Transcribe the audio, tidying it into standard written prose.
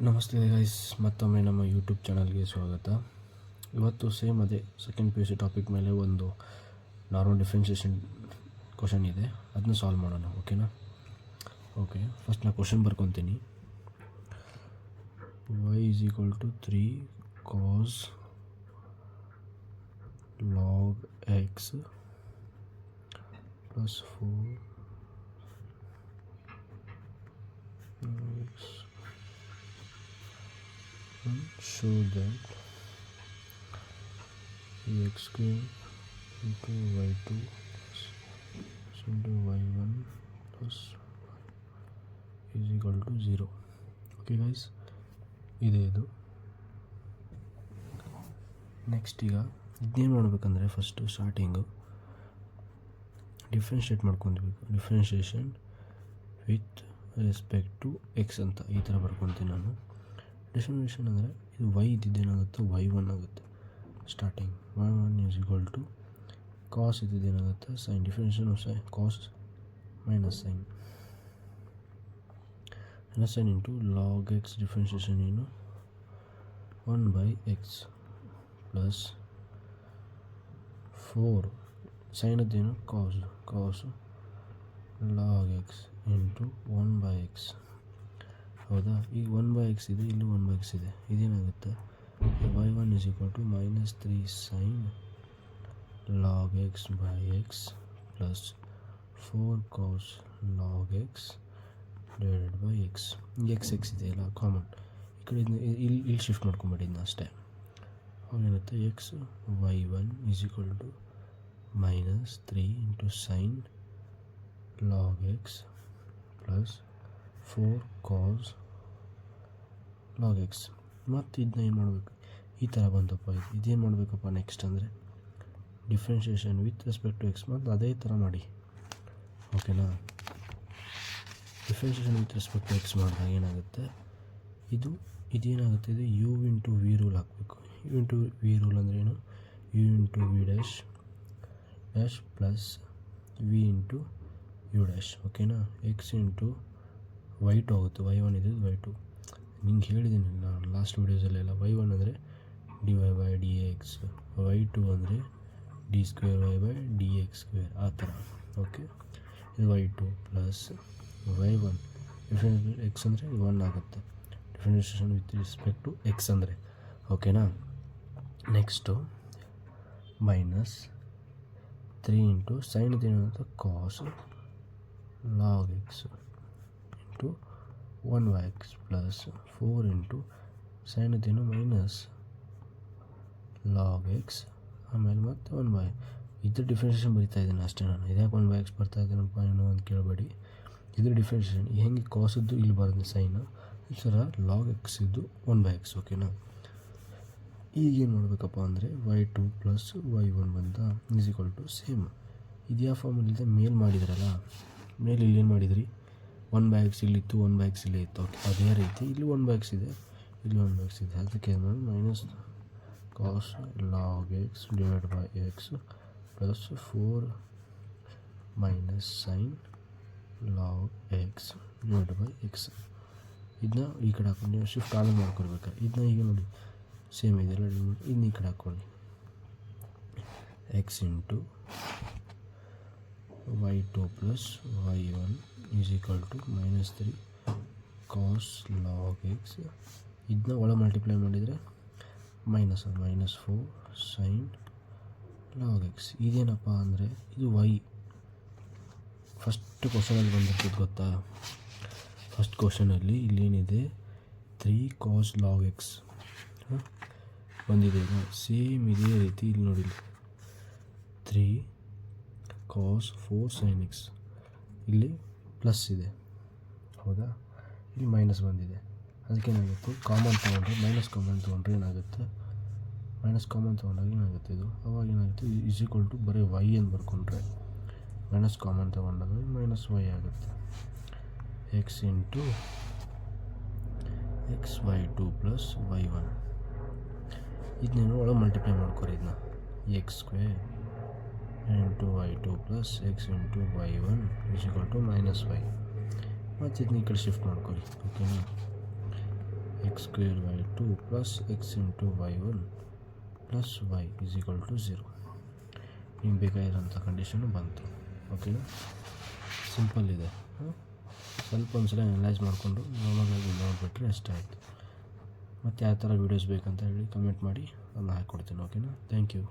ನಮಸ್ತೆ ಗೈಸ್, ಮತ್ತೊಮ್ಮೆ ನಮ್ಮ ಯೂಟ್ಯೂಬ್ ಚಾನಲ್ಗೆ ಸ್ವಾಗತ. ಇವತ್ತು ಸೇಮ್ ಅದೇ second P U C topic ಮೇಲೆ ಒಂದು ನಾರ್ಮಲ್ ಡಿಫ್ರೆನ್ಷಿಯೇಷನ್ ಕ್ವಶನ್ ಇದೆ, ಅದನ್ನ ಸಾಲ್ವ್ ಮಾಡೋಣ. ಓಕೆನಾ? ಓಕೆ, ಫಸ್ಟ್ ನಾನು question ಬರ್ಕೊತೀನಿ. y is equal to 3 cos log x plus 4 x. Show that x square into y2 plus into y1 plus is equal to 0. Okay guys, ಇದು next ಈಗ ಇದೇನು ಮಾಡಬೇಕಂದ್ರೆ first starting differentiate ಮಾಡ್ಕೊಳ್ಬೇಕು. Differentiation with respect to x ಅಂತ ಈ ಥರ ಬರ್ಕೊತೀನಿ ನಾನು. Differentiation ಅಂದರೆ ಇದು ವೈ ಇದ್ದಿದ್ದೇನಾಗುತ್ತೆ, y1 ಆಗುತ್ತೆ starting. y1 is equal to cos ಇದ್ದಿದ್ದೇನಾಗುತ್ತೆ, sine. Differentiation of cos minus sine into log x. Differentiation ಏನು 1/x ಪ್ಲಸ್ 4 ಸೈನದ್ದೇನು ಕಾಸು ಲಾಗ್ ಎಕ್ಸ್ ಇಂಟು 1/x. ಹೌದಾ? ಈಗ 1/x ಇದೆ, ಇಲ್ಲಿ 1/x ಇದೆ. ಇದೇನಾಗುತ್ತೆ, y1 is equal to -3 sine log x by x plus 4 cos log x divided by x. X ಇದೆಯಲ್ಲ common, ಈ ಕಡೆ ಇಲ್ಲಿ ಶಿಫ್ಟ್ ಮಾಡ್ಕೊಂಬಿಟ್ಟಿದ್ನ ಅಷ್ಟೇ. ಅವಾಗೇನುತ್ತೆ, x y1 is equal to -3 into sine log x plus 4 cos log x. ಮತ್ತು ಇದನ್ನ ಏನು ಮಾಡಬೇಕು, ಈ ಥರ ಬಂತಪ್ಪ. ಇದೇನು ಮಾಡಬೇಕಪ್ಪ ನೆಕ್ಸ್ಟ್ ಅಂದರೆ differentiation with respect to x. ಮತ್ತು ಅದೇ ಥರ ಮಾಡಿ. ಓಕೆನಾ? Differentiation with respect to x ಮಾಡಿದಾಗ ಏನಾಗುತ್ತೆ, ಇದೇನಾಗುತ್ತೆ, ಇದು ಯು ಇಂಟು ವಿ ರೂಲ್ ಹಾಕಬೇಕು. ಯು ಇಂಟು ವಿ ರೂಲ್ ಅಂದರೆ ಏನು, u into v dash plus v into u dash. ಓಕೆನಾ? ಎಕ್ಸ್ ಇಂಟು y2 ಆಗುತ್ತೆ. y1 ಇದು y2. ನಿಂಗೆ ಹೇಳಿದ್ದೀನಿ ನಾನು ಲಾಸ್ಟ್ ವೀಡಿಯೋಸಲ್ಲೆಲ್ಲ. y1 ಅಂದರೆ dy/dx, y2 ಅಂದರೆ d²y/dx², ಆ ಥರ. ಓಕೆ, ಇದು y2 plus y1. Differentiation X ಅಂದರೆ 1 ಆಗುತ್ತೆ. Differentiation with respect to x ಅಂದರೆ. ಓಕೆನಾ? ನೆಕ್ಸ್ಟು -3 ಇಂಟು ಸೈನ್ದು ಏನಾಗುತ್ತೆ, cos log x into 1/x plus 4 into ಸೈನದೇನು ಮೈನಸ್ ಲಾಗ್ ಎಕ್ಸ್, ಆಮೇಲೆ ಮತ್ತು 1/. ಇದ್ರ ಡಿಫ್ರೆನ್ಷಿಯೇಷನ್ ಬರೀತಾ ಇದ್ದೀನಿ ಅಷ್ಟೇ ನಾನು. ಇದ್ಯಾಕೆ 1/x ಬರ್ತಾ ಇದ್ದೀನಪ್ಪ ಏನು ಅಂತ ಕೇಳಬೇಡಿ. ಇದ್ರ ಡಿಫ್ರೆನ್ಷಿಯೇಷನ್ ಹೆಂಗೆ, ಕಾಸಿದ್ದು ಇಲ್ಲಿ ಬರೋದು ಸೈನು, ಈ ಥರ ಲಾಗ್ ಎಕ್ಸ್ ಇದ್ದು 1/x. ಓಕೆನಾ? ಈಗೇನು ಮಾಡಬೇಕಪ್ಪ ಅಂದರೆ y2 ಪ್ಲಸ್ y1 ಬಂದ ಈಸ್ ಈಕ್ವಲ್ ಟು ಸೇಮ್. ಇದು ಯಾವ ಫಾರ್ಮಲ್ಲಿದೆ, ಮೇಲ್ ಮಾಡಿದ್ರಲ್ಲ, ಮೇಲೆ ಇಲ್ಲೇನು ಮಾಡಿದ್ರಿ, 1/x ಇಲ್ಲಿತ್ತು, 1/x ಇಲ್ಲೇ ಇತ್ತು. ಓಕೆ, ಅದೇ ರೀತಿ ಇಲ್ಲಿ 1/x ಇದೆ, ಇಲ್ಲಿ 1/x ಇದೆ. ಅದಕ್ಕೆ ನಾನು minus cos log x divide by x plus 4 minus sine log x divide by x. ಇದನ್ನ ಈ ಕಡೆ ಹಾಕೊಂಡು ನೀವು ಶಿಫ್ಟ್ ಆಮೇಲೆ ಮಾಡ್ಕೊಳ್ಬೇಕಾರೆ ಇದನ್ನ ಈಗ ನೋಡಿ ಸೇಮ್ ಇದೆಯಲ್ಲ, ಇದನ್ನ ಈ ಕಡೆ ಹಾಕ್ಕೊಳ್ಳಿ. X into y2 plus y1 is equal to -3 cos log x. ಇದನ್ನ ಒಳ ಮಲ್ಟಿಪ್ಲೈ ಮಾಡಿದರೆ -4 ಸೈನ್ ಲಾಗ್ ಎಕ್ಸ್. ಇದೇನಪ್ಪ ಅಂದರೆ ಇದು y. ಫಸ್ಟ್ ಕ್ವಶನಲ್ಲಿ ಬಂದಿರ್ತದೆ ಗೊತ್ತಾ, ಫಸ್ಟ್ ಕ್ವಶನಲ್ಲಿ ಇಲ್ಲೇನಿದೆ 3 ಕಾಸ್ ಲಾಗ್ ಎಕ್ಸ್ ಬಂದಿದೆ. ಸೇಮ್ ಇದೇ ರೀತಿ ಇಲ್ಲಿ ನೋಡಿ, 3 ಕಾಸ್ 4 ಸೈನ್ ಎಕ್ಸ್, ಇಲ್ಲಿ ಪ್ಲಸ್ ಇದೆ. ಹೌದಾ? ಇಲ್ಲಿ ಮೈನಸ್ ಬಂದಿದೆ. ಅದಕ್ಕೇನಾಗುತ್ತೆ, ಕಾಮನ್ ತೊಗೊಂಡ್ರೆ ಕಾಮನ್ ತೊಗೊಂಡ್ರೆ ಏನಾಗುತ್ತೆ, ಕಾಮನ್ ತೊಗೊಂಡಾಗ ಏನಾಗುತ್ತೆ, ಇದು ಅವಾಗ ಏನಾಗುತ್ತೆ, ಈಸ್ ಈಕ್ವಲ್ ಟು ಬರೀ y ಅಂತ ಬರ್ಕೊಂಡ್ರೆ ಕಾಮನ್ ತೊಗೊಂಡಾಗ -y ಆಗುತ್ತೆ. X into y2 plus y1. ಇದನ್ನೇನು ಒಳಗೆ ಮಲ್ಟಿಪ್ಲೈ ಮಾಡ್ಕೊರಿ. ಇದನ್ನ x² into y2 plus x into y1 is equal to -y. ಮತ್ತು ಇದನ್ನ ಈ ಕಡೆ ಶಿಫ್ಟ್ ಮಾಡ್ಕೊಳ್ಳಿ. ಓಕೆನಾ? X square y 2 plus x into y 1 plus y is equal to 0. ನಿಮ್ಗೆ ಬೇಕಾಗಿರೋಂಥ ಕಂಡೀಷನು ಬಂತು. ಓಕೆನಾ, ಸಿಂಪಲ್ ಇದೆ. ಸ್ವಲ್ಪ ಒಂದ್ಸಲ ಅನಲೈಸ್ ಮಾಡಿಕೊಂಡು ನಾರ್ಮಲಾಗಿ ನೋಡಿಬಿಟ್ರೆ ಅಷ್ಟೇ ಆಯಿತು. ಮತ್ತು ಯಾವ ಥರ ವೀಡಿಯೋಸ್ ಬೇಕಂತ ಹೇಳಿ ಕಮೆಂಟ್ ಮಾಡಿ ಅದನ್ನ ಹಾಕ್ಕೊಡ್ತೀನಿ. ಓಕೆನಾ, ಥ್ಯಾಂಕ್ ಯು.